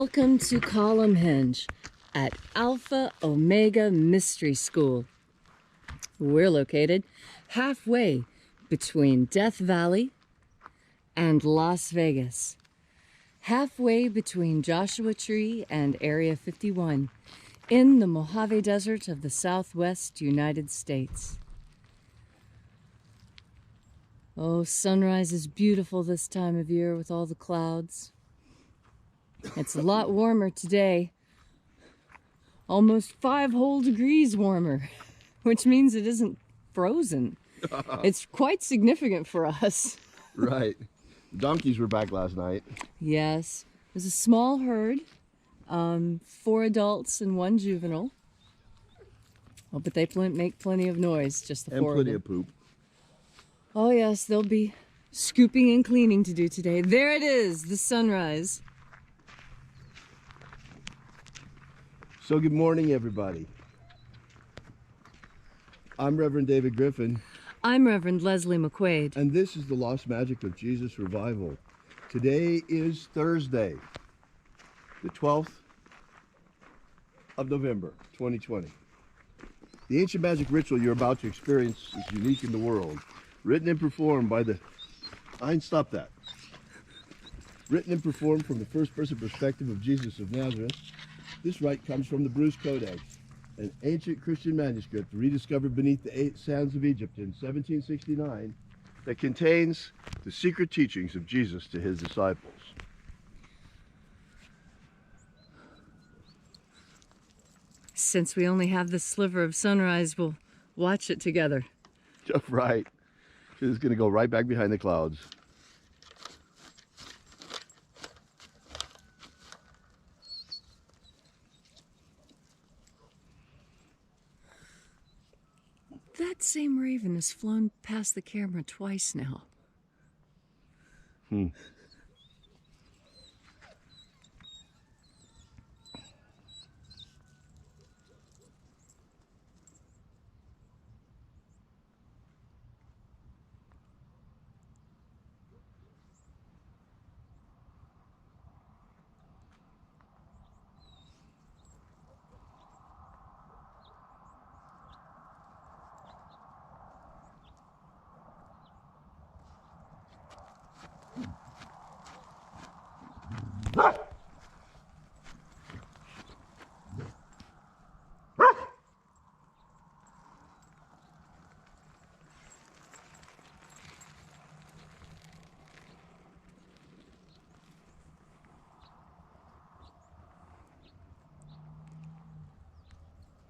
Welcome to Column Hinge at Alpha Omega Mystery School. We're located halfway between Death Valley and Las Vegas, halfway between Joshua Tree and Area 51 in the Mojave Desert of the Southwest United States. Oh, sunrise is beautiful this time of year with all the clouds. It's a lot warmer today, almost 5 whole degrees warmer, which means it isn't frozen. It's quite significant for us. Right. Donkeys were back last night. Yes, it was a small herd, 4 adults and 1 juvenile. Oh, but they make plenty of noise, just the 4 of them. And plenty of poop. Oh yes, they'll be scooping and cleaning to do today. There it is, the sunrise. So good morning, everybody. I'm Reverend David Griffin. I'm Reverend Leslie McQuaid. And this is the Lost Magic of Jesus Revival. Today is Thursday, the 12th of November, 2020. The ancient magic ritual you're about to experience is unique in the world. Written and performed by the... Stop that. Written and performed from the first-person perspective of Jesus of Nazareth. This rite comes from the Bruce Codex, an ancient Christian manuscript rediscovered beneath the sands of Egypt in 1769 that contains the secret teachings of Jesus to his disciples. Since we only have this sliver of sunrise, we'll watch it together. Right. It's going to go right back behind the clouds. That same raven has flown past the camera twice now.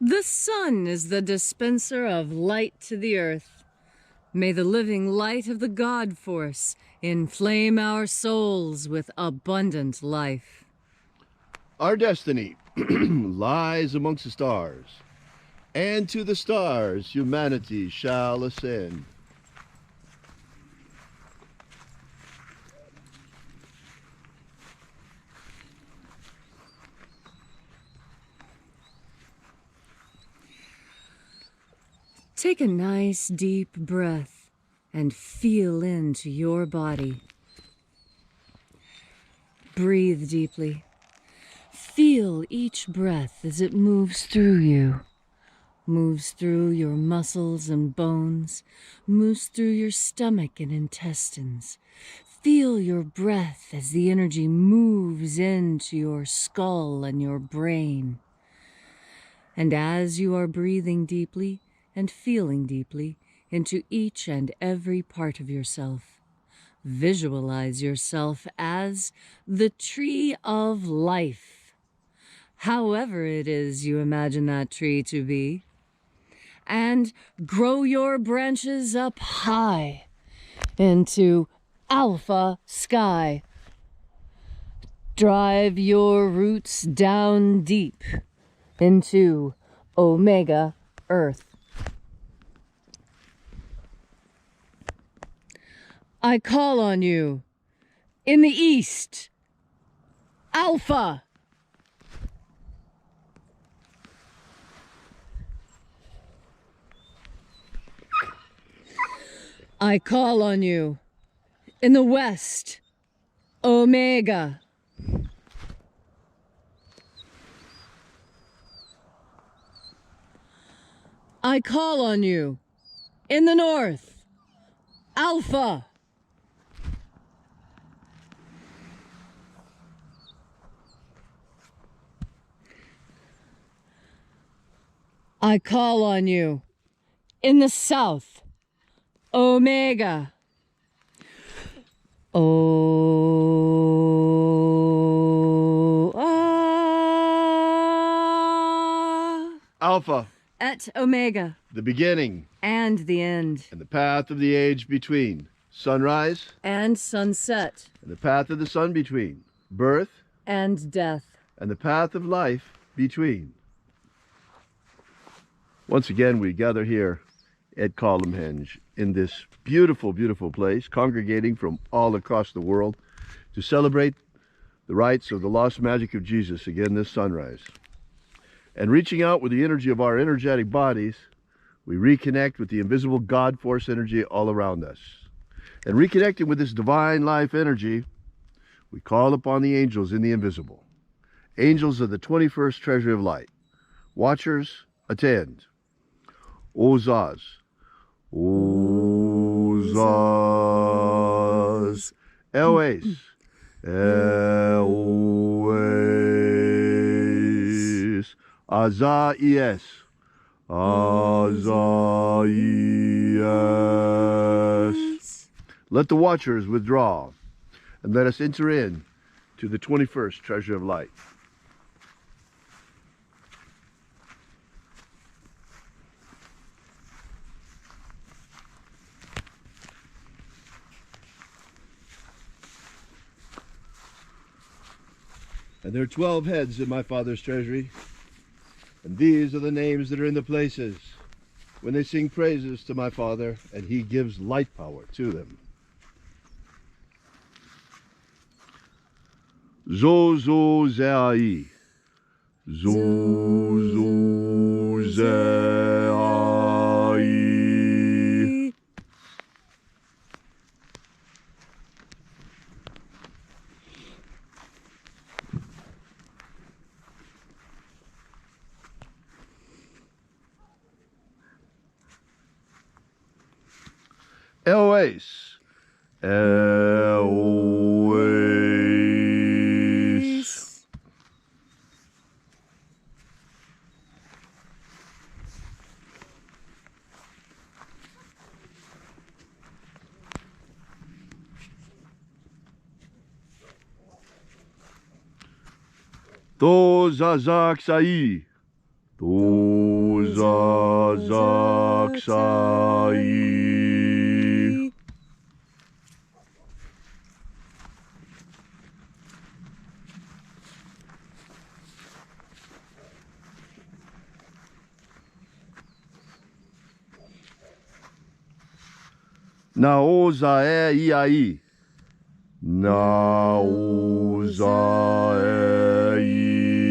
The sun is the dispenser of light to the earth. May the living light of the God force inflame our souls with abundant life. Our destiny lies amongst the stars, and to the stars humanity shall ascend. Take a nice deep breath and feel into your body. Breathe deeply. Feel each breath as it moves through you. Moves through your muscles and bones. Moves through your stomach and intestines. Feel your breath as the energy moves into your skull and your brain. And as you are breathing deeply, and feeling deeply into each and every part of yourself, visualize yourself as the tree of life, however it is you imagine that tree to be, and grow your branches up high into alpha sky. Drive your roots down deep into omega earth. I call on you in the east, Alpha. I call on you in the west, Omega. I call on you. In the north, Alpha. I call on you. In the south, Omega. Alpha, Et Omega. the beginning And the end. and the path of the age between. Sunrise And sunset. and the path of the sun between. Birth And death. and the path of life between. Once again, we gather here at Columhenge in this beautiful, beautiful place, congregating from all across the world to celebrate the rites of the lost magic of Jesus again this sunrise. And reaching out with the energy of our energetic bodies, we reconnect with the invisible God force energy all around us. And reconnecting with this divine life energy, we call upon the angels in the invisible. Angels of the 21st treasury of light. Watchers, attend. Ozaz. Ozaz. Elwes. Elwes. Azaies. Azaies. Let the watchers withdraw, and let us enter in to the 21st treasure of light. And there are 12 heads in my Father's treasury, and these are the names that are in the places when they sing praises to my Father, and he gives light power to them. Zozo Zeai. Zozo Zeai. Elwes. Elwes. Tozazaksai. Tozazaksai. Naozae Iai. Naozae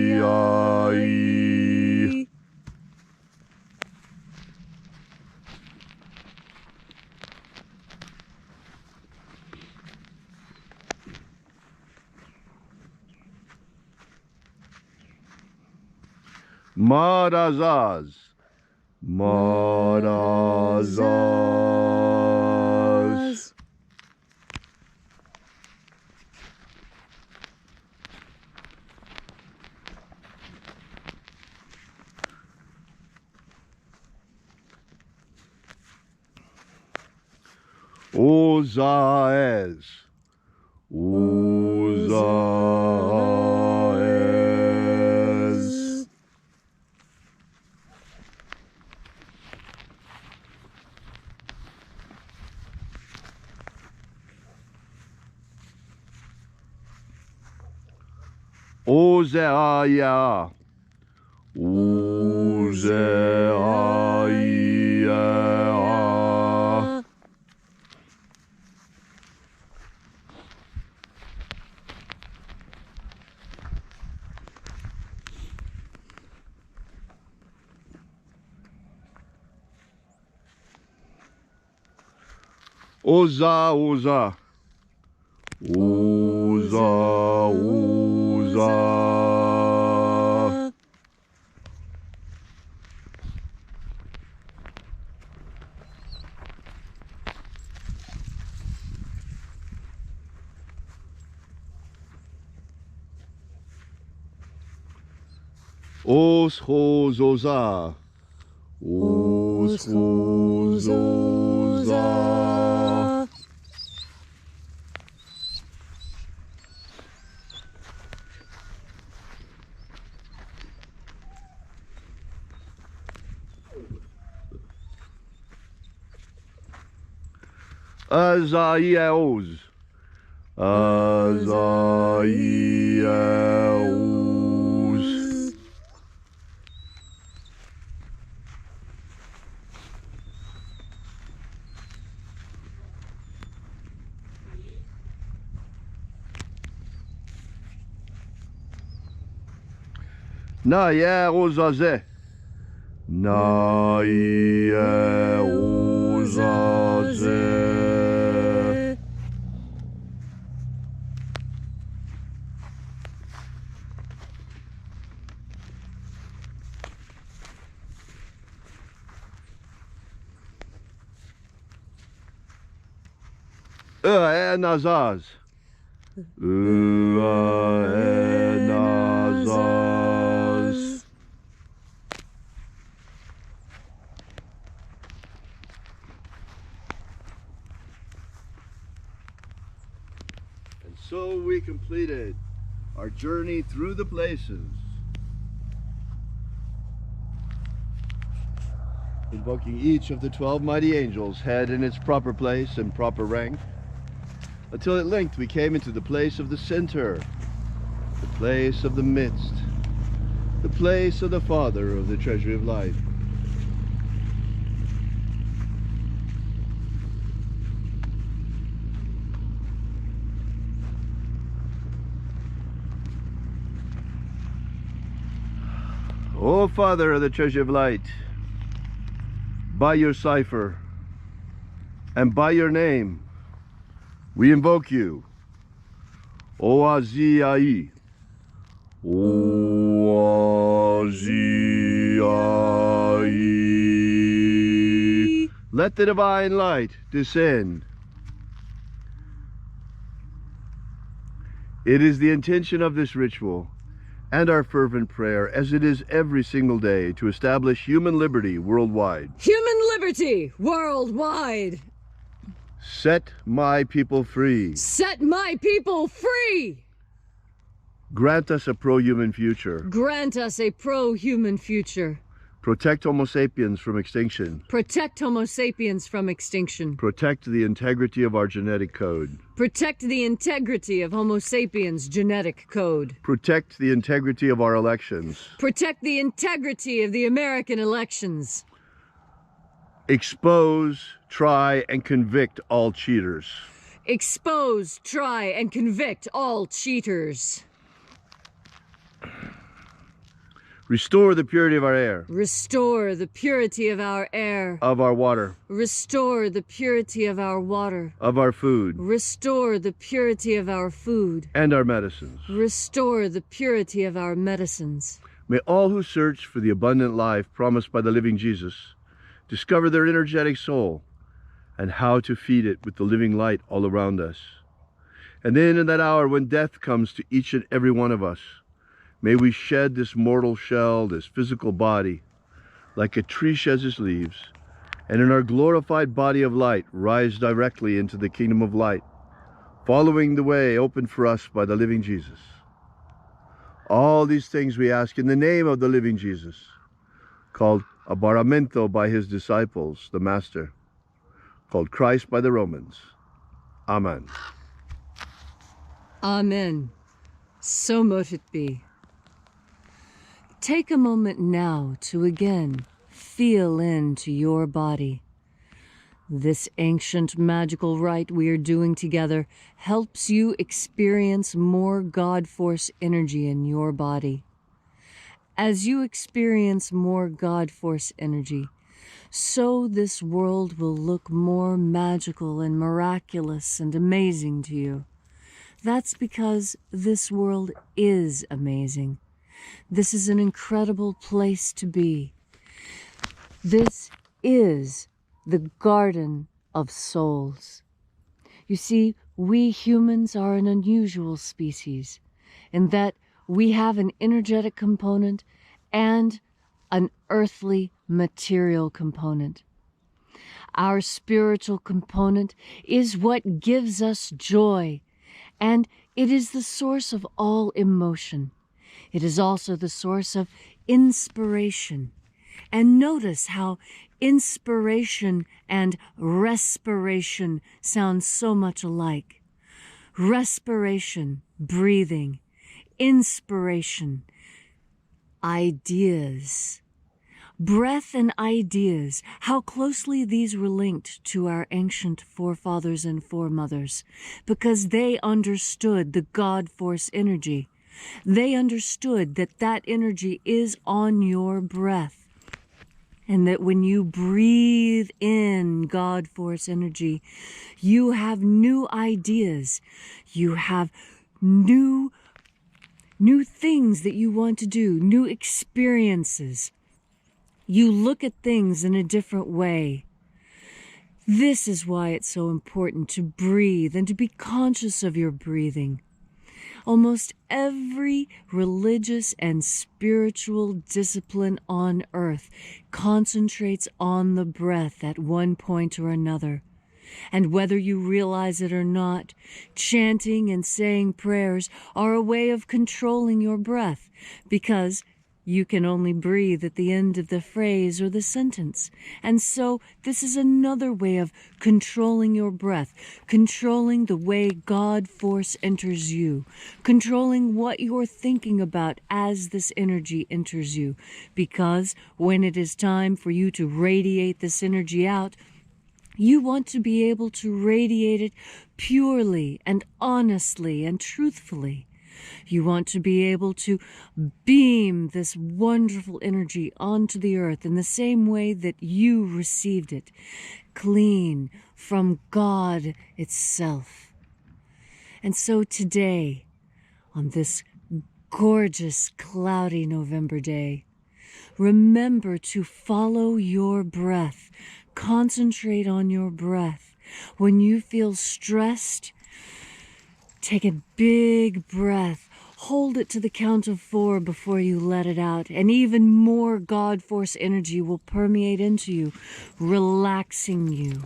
Iai. Marazaz. Marazaz. Ozaes. Ozaes. Ozeaya. Ozeaya. Oza, Oza. Oza, Oza. Os ho zoza. Os ho zoza. Azaios. Azaios. Na ya ozaze. Na ya ozaze. Nazaz. Nazaz. And so we completed our journey through the places, invoking each of the 12 mighty angels, head in its proper place and proper rank, until at length we came into the place of the center, the place of the midst, the place of the Father of the treasury of light. O Father of the treasury of light, by your cipher and by your name, we invoke you. Oazii. Oazii. Let the divine light descend. It is the intention of this ritual and our fervent prayer, as it is every single day, to establish human liberty worldwide. Human liberty worldwide. Set my people free. Set my people free. Grant us a pro-human future. Grant us a pro-human future. Protect Homo sapiens from extinction. Protect Homo sapiens from extinction. Protect the integrity of our genetic code. Protect the integrity of Homo sapiens' genetic code. Protect the integrity of our elections. Protect the integrity of the American elections. Expose, try, and convict all cheaters. Expose, try, and convict all cheaters. Restore the purity of our air. Restore the purity of our air. Of our water. Restore the purity of our water. Of our food. Restore the purity of our food. And our medicines. Restore the purity of our medicines. May all who search for the abundant life promised by the living Jesus discover their energetic soul and how to feed it with the living light all around us. And then in that hour when death comes to each and every one of us, may we shed this mortal shell, this physical body, like a tree sheds its leaves, and in our glorified body of light rise directly into the kingdom of light, following the way opened for us by the living Jesus. All these things we ask in the name of the living Jesus, called Abaramento by his disciples, the Master, called Christ by the Romans. Amen. Amen. So mote it be. Take a moment now to again feel into your body. This ancient magical rite we are doing together helps you experience more God Force energy in your body. As you experience more God Force energy, so this world will look more magical and miraculous and amazing to you. That's because this world is amazing. This is an incredible place to be. This is the Garden of Souls. You see, we humans are an unusual species in that we have an energetic component and an earthly material component. Our spiritual component is what gives us joy, and it is the source of all emotion. It is also the source of inspiration. And notice how inspiration and respiration sound so much alike. Respiration, breathing. Inspiration, ideas. Breath and ideas, how closely these were linked to our ancient forefathers and foremothers, because they understood the God force energy. They understood that that energy is on your breath, and that when you breathe in God force energy, you have new ideas. You have new things that you want to do, new experiences. You look at things in a different way. This is why it's so important to breathe and to be conscious of your breathing. Almost every religious and spiritual discipline on earth concentrates on the breath at one point or another. And whether you realize it or not, chanting and saying prayers are a way of controlling your breath, because you can only breathe at the end of the phrase or the sentence. And so this is another way of controlling your breath, controlling the way God force enters you, controlling what you're thinking about as this energy enters you. Because when it is time for you to radiate this energy out, you want to be able to radiate it purely and honestly and truthfully. You want to be able to beam this wonderful energy onto the earth in the same way that you received it, clean from God itself. And so today, on this gorgeous, cloudy November day, remember to follow your breath. Concentrate on your breath. When you feel stressed, take a big breath. Hold it to the count of 4 before you let it out. And even more God force energy will permeate into you, relaxing you,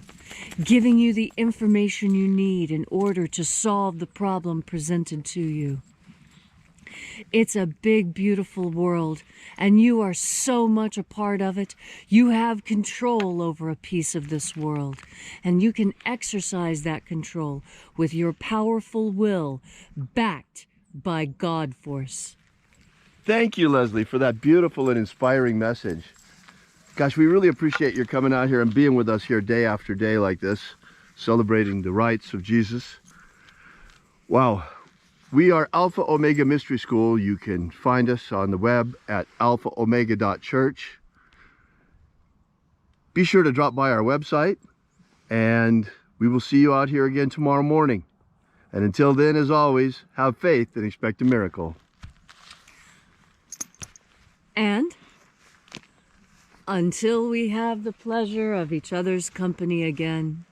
giving you the information you need in order to solve the problem presented to you. It's a big, beautiful world, and you are so much a part of it. You have control over a piece of this world, and you can exercise that control with your powerful will, backed by God force. Thank you, Leslie, for that beautiful and inspiring message. Gosh, we really appreciate your coming out here and being with us here day after day like this, celebrating the rights of Jesus. Wow. We are Alpha Omega Mystery School. You can find us on the web at alphaomega.church. Be sure to drop by our website, and we will see you out here again tomorrow morning. And until then, as always, have faith and expect a miracle. And until we have the pleasure of each other's company again,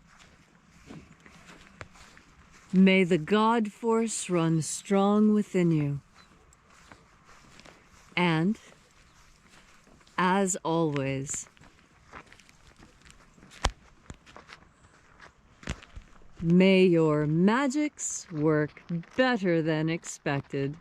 may the God force run strong within you. And, as always, may your magics work better than expected.